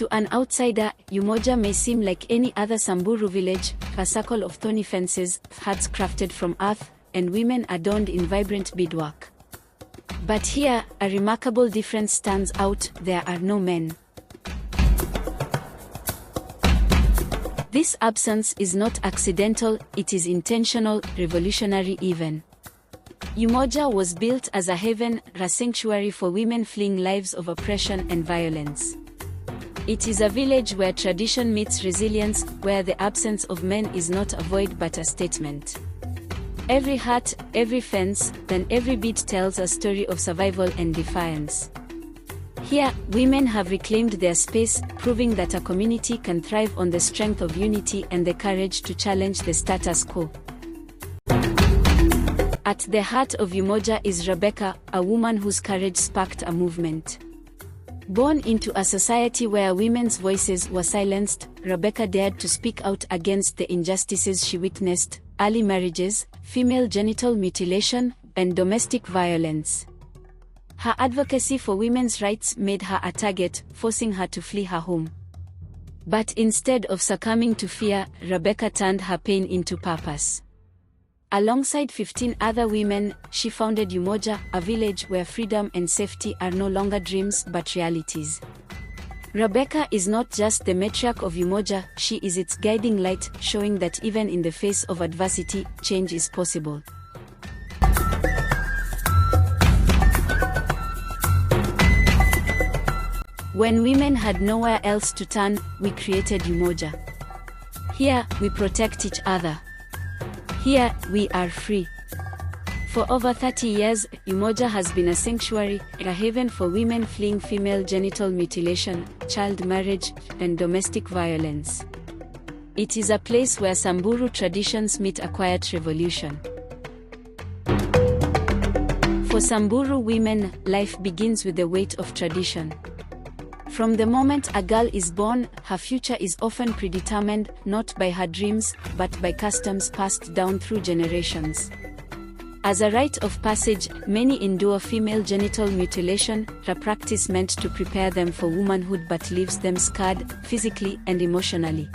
To an outsider, Umoja may seem like any other Samburu village, a circle of thorny fences, huts crafted from earth, and women adorned in vibrant beadwork. But here, a remarkable difference stands out: there are no men. This absence is not accidental, it is intentional, revolutionary even. Umoja was built as a haven, a sanctuary for women fleeing lives of oppression and violence. It is a village where tradition meets resilience, where the absence of men is not a void but a statement. Every hut, every fence, and every beat tells a story of survival and defiance. Here, women have reclaimed their space, proving that a community can thrive on the strength of unity and the courage to challenge the status quo. At the heart of Umoja is Rebecca, a woman whose courage sparked a movement. Born into a society where women's voices were silenced, Rebecca dared to speak out against the injustices she witnessed: early marriages, female genital mutilation, and domestic violence. Her advocacy for women's rights made her a target, forcing her to flee her home. But instead of succumbing to fear, Rebecca turned her pain into purpose. Alongside 15 other women, she founded Umoja, a village where freedom and safety are no longer dreams but realities. Rebecca is not just the matriarch of Umoja, she is its guiding light, showing that even in the face of adversity, change is possible. When women had nowhere else to turn, we created Umoja. Here, we protect each other. Here, we are free. For over 30 years, Umoja has been a sanctuary, a haven for women fleeing female genital mutilation, child marriage, and domestic violence. It is a place where Samburu traditions meet a quiet revolution. For Samburu women, life begins with the weight of tradition. From the moment a girl is born, her future is often predetermined, not by her dreams, but by customs passed down through generations. As a rite of passage, many endure female genital mutilation, a practice meant to prepare them for womanhood but leaves them scarred, physically and emotionally.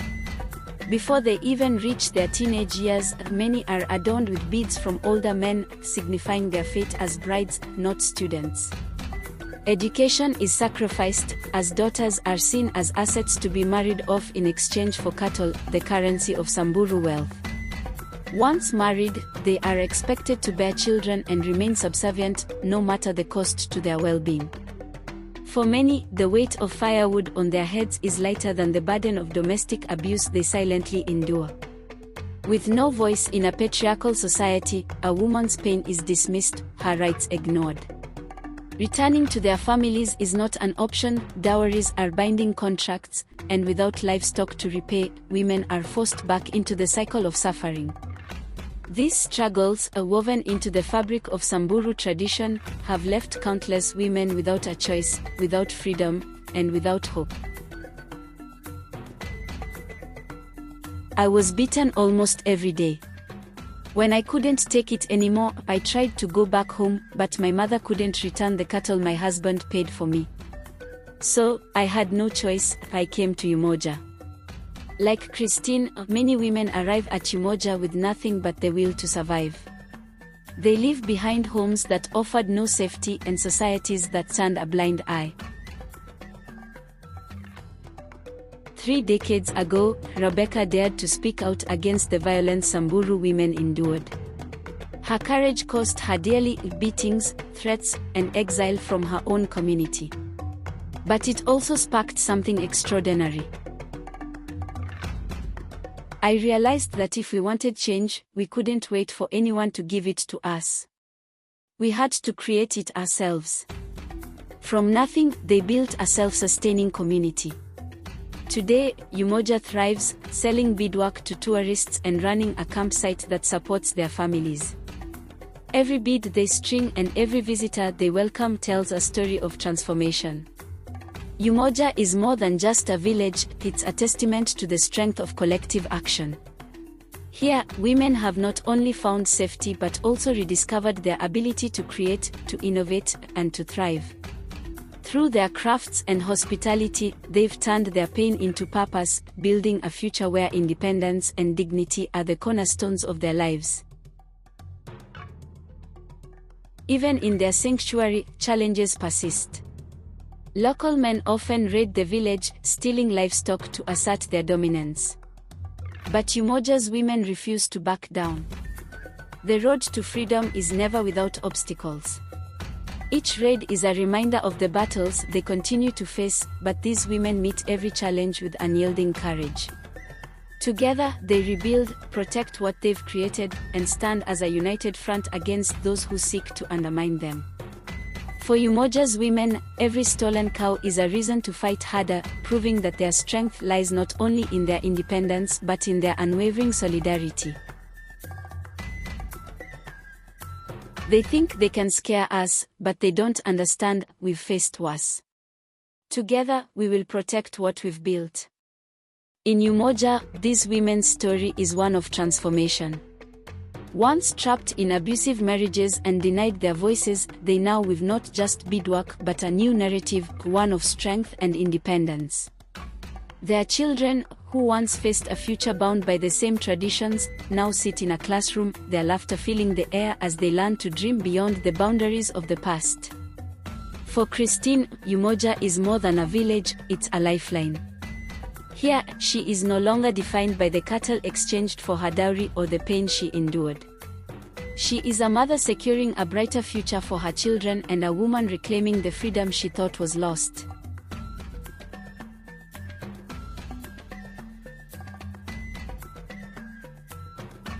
Before they even reach their teenage years, many are adorned with beads from older men, signifying their fate as brides, not students. Education is sacrificed, as daughters are seen as assets to be married off in exchange for cattle, the currency of Samburu wealth. Once married, they are expected to bear children and remain subservient, no matter the cost to their well-being. For many, the weight of firewood on their heads is lighter than the burden of domestic abuse they silently endure. With no voice in a patriarchal society, a woman's pain is dismissed, her rights ignored. Returning to their families is not an option, dowries are binding contracts, and without livestock to repay, women are forced back into the cycle of suffering. These struggles, woven into the fabric of Samburu tradition, have left countless women without a choice, without freedom, and without hope. I was beaten almost every day. When I couldn't take it anymore, I tried to go back home, but my mother couldn't return the cattle my husband paid for me. So, I had no choice, I came to Umoja. Like Christine, many women arrive at Umoja with nothing but the will to survive. They leave behind homes that offered no safety and societies that turned a blind eye. 3 decades ago, Rebecca dared to speak out against the violence Samburu women endured. Her courage cost her dearly: beatings, threats, and exile from her own community. But it also sparked something extraordinary. I realized that if we wanted change, we couldn't wait for anyone to give it to us. We had to create it ourselves. From nothing, they built a self-sustaining community. Today, Umoja thrives, selling beadwork to tourists and running a campsite that supports their families. Every bead they string and every visitor they welcome tells a story of transformation. Umoja is more than just a village, it's a testament to the strength of collective action. Here, women have not only found safety but also rediscovered their ability to create, to innovate, and to thrive. Through their crafts and hospitality, they've turned their pain into purpose, building a future where independence and dignity are the cornerstones of their lives. Even in their sanctuary, challenges persist. Local men often raid the village, stealing livestock to assert their dominance. But Umoja's women refuse to back down. The road to freedom is never without obstacles. Each raid is a reminder of the battles they continue to face, but these women meet every challenge with unyielding courage. Together, they rebuild, protect what they've created, and stand as a united front against those who seek to undermine them. For Umoja's women, every stolen cow is a reason to fight harder, proving that their strength lies not only in their independence but in their unwavering solidarity. They think they can scare us, but they don't understand we've faced worse. Together, we will protect what we've built. In Umoja, this women's story is one of transformation. Once trapped in abusive marriages and denied their voices, they now weave not just beadwork but a new narrative, one of strength and independence. Their children, who once faced a future bound by the same traditions, now sit in a classroom, their laughter filling the air as they learn to dream beyond the boundaries of the past. For Christine, Umoja is more than a village, it's a lifeline. Here, she is no longer defined by the cattle exchanged for her dowry or the pain she endured. She is a mother securing a brighter future for her children and a woman reclaiming the freedom she thought was lost.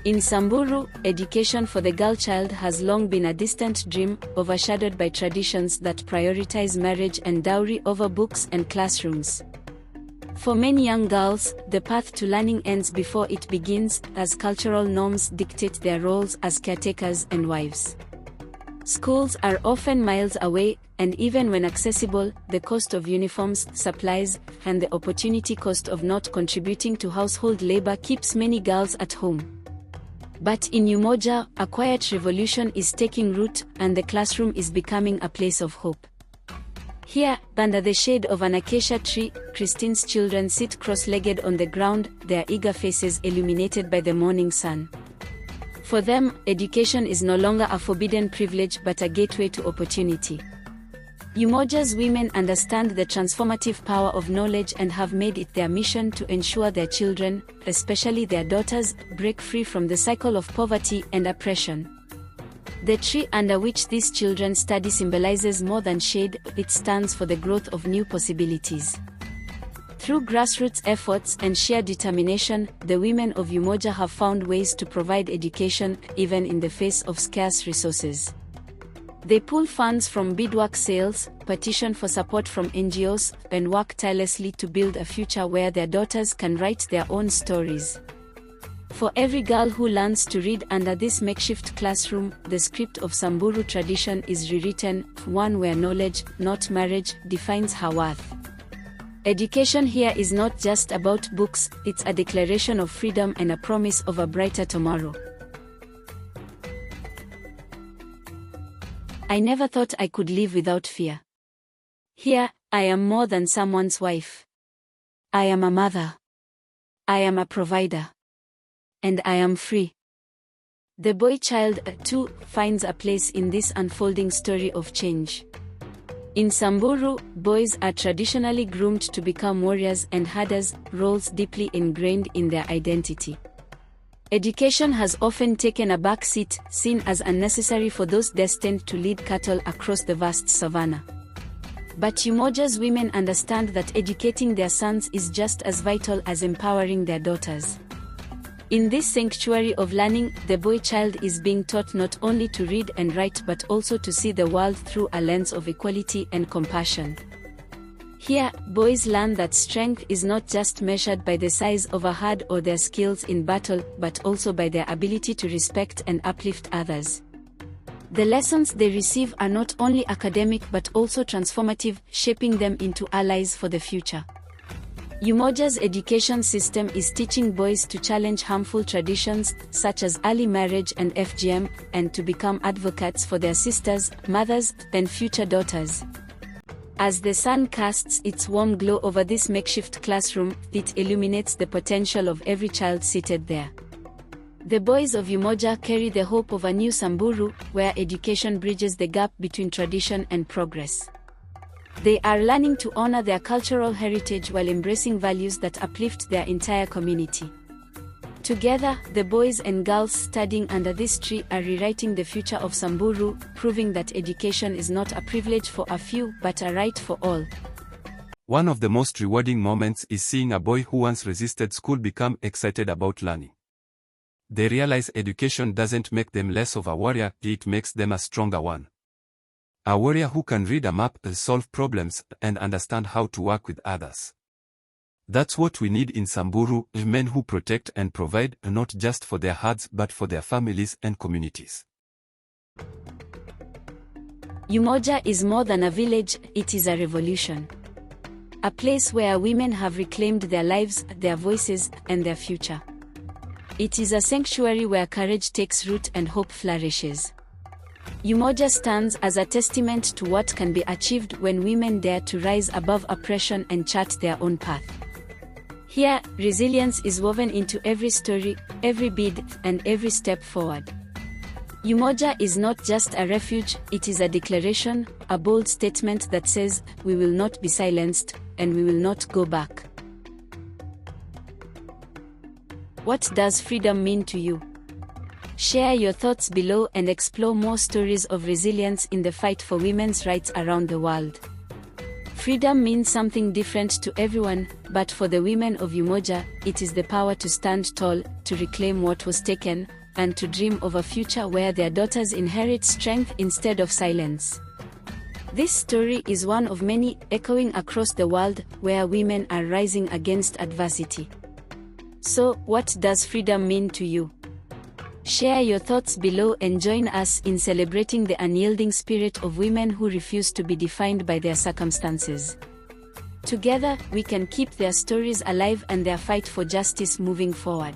In Samburu, education for the girl child has long been a distant dream, overshadowed by traditions that prioritize marriage and dowry over books and classrooms. For many young girls, the path to learning ends before it begins, as cultural norms dictate their roles as caretakers and wives. Schools are often miles away, and even when accessible, the cost of uniforms, supplies, and the opportunity cost of not contributing to household labor keeps many girls at home. But in Umoja, a quiet revolution is taking root, and the classroom is becoming a place of hope. Here, under the shade of an acacia tree, Christine's children sit cross-legged on the ground, their eager faces illuminated by the morning sun. For them, education is no longer a forbidden privilege but a gateway to opportunity. Umoja's women understand the transformative power of knowledge and have made it their mission to ensure their children, especially their daughters, break free from the cycle of poverty and oppression. The tree under which these children study symbolizes more than shade, it stands for the growth of new possibilities. Through grassroots efforts and sheer determination, the women of Umoja have found ways to provide education, even in the face of scarce resources. They pull funds from beadwork sales, petition for support from NGOs, and work tirelessly to build a future where their daughters can write their own stories. For every girl who learns to read under this makeshift classroom, the script of Samburu tradition is rewritten, one where knowledge, not marriage, defines her worth. Education here is not just about books, it's a declaration of freedom and a promise of a brighter tomorrow. I never thought I could live without fear. Here, I am more than someone's wife. I am a mother. I am a provider. And I am free. The boy child, too, finds a place in this unfolding story of change. In Samburu, boys are traditionally groomed to become warriors and herders, roles deeply ingrained in their identity. Education has often taken a back seat, seen as unnecessary for those destined to lead cattle across the vast savanna. But Umoja's women understand that educating their sons is just as vital as empowering their daughters. In this sanctuary of learning, the boy child is being taught not only to read and write but also to see the world through a lens of equality and compassion. Here, boys learn that strength is not just measured by the size of a herd or their skills in battle, but also by their ability to respect and uplift others. The lessons they receive are not only academic but also transformative, shaping them into allies for the future. Umoja's education system is teaching boys to challenge harmful traditions, such as early marriage and FGM, and to become advocates for their sisters, mothers, and future daughters. As the sun casts its warm glow over this makeshift classroom, it illuminates the potential of every child seated there. The boys of Umoja carry the hope of a new Samburu, where education bridges the gap between tradition and progress. They are learning to honor their cultural heritage while embracing values that uplift their entire community. Together, the boys and girls studying under this tree are rewriting the future of Samburu, proving that education is not a privilege for a few but a right for all. One of the most rewarding moments is seeing a boy who once resisted school become excited about learning. They realize education doesn't make them less of a warrior, it makes them a stronger one. A warrior who can read a map, solve problems, and understand how to work with others. That's what we need in Samburu, men who protect and provide, not just for their hearts but for their families and communities. Umoja is more than a village, it is a revolution. A place where women have reclaimed their lives, their voices, and their future. It is a sanctuary where courage takes root and hope flourishes. Umoja stands as a testament to what can be achieved when women dare to rise above oppression and chart their own path. Here, resilience is woven into every story, every bead, and every step forward. Umoja is not just a refuge, it is a declaration, a bold statement that says, we will not be silenced, and we will not go back. What does freedom mean to you? Share your thoughts below and explore more stories of resilience in the fight for women's rights around the world. Freedom means something different to everyone, but for the women of Umoja, it is the power to stand tall, to reclaim what was taken, and to dream of a future where their daughters inherit strength instead of silence. This story is one of many, echoing across the world, where women are rising against adversity. So, what does freedom mean to you? Share your thoughts below and join us in celebrating the unyielding spirit of women who refuse to be defined by their circumstances. Together, we can keep their stories alive and their fight for justice moving forward.